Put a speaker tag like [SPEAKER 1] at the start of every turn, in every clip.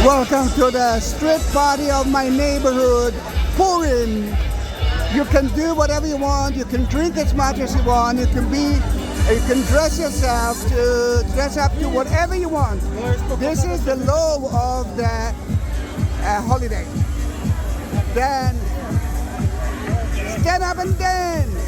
[SPEAKER 1] Welcome to the street party of my neighborhood, Purim. You can do whatever you want. You can drink as much as you want. You can dress up to whatever you want. This is the law of the holiday. Then stand up and dance.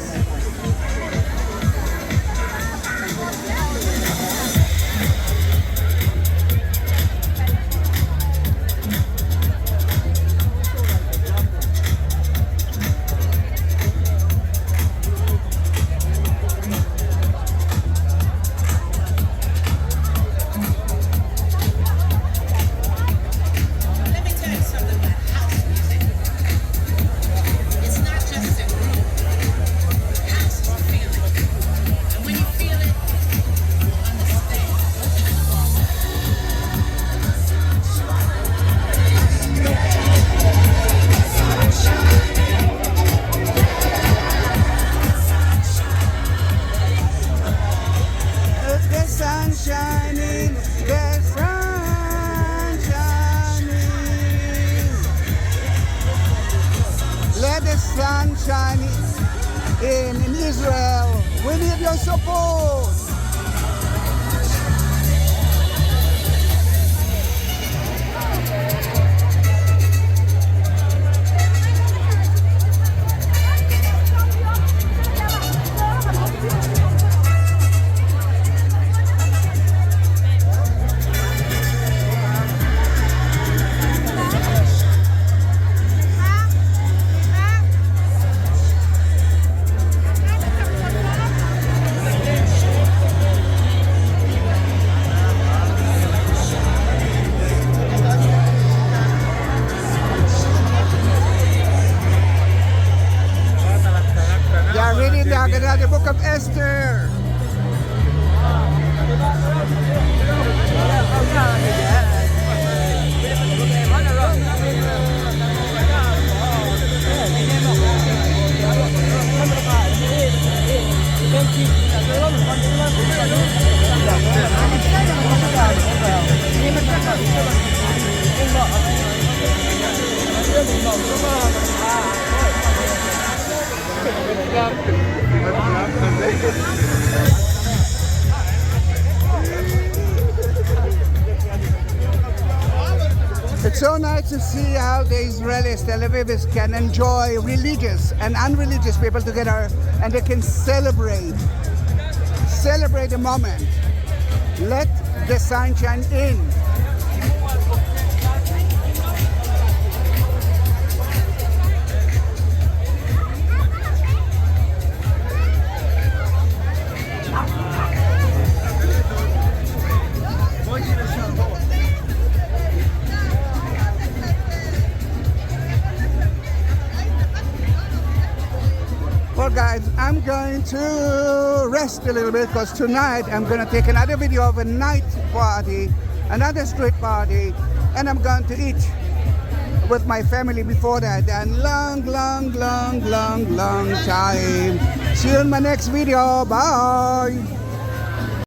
[SPEAKER 1] Sun shining in Israel. We need your support. The Book of Esther. It's so nice to see how the Israelis, Tel Avivis, can enjoy religious and unreligious people together, and they can celebrate the moment. Let the sun shine in. Well guys, I'm going to rest a little bit because tonight I'm going to take another video of a night party, another street party, and I'm going to eat with my family before that, and long time. See you in my next video. Bye.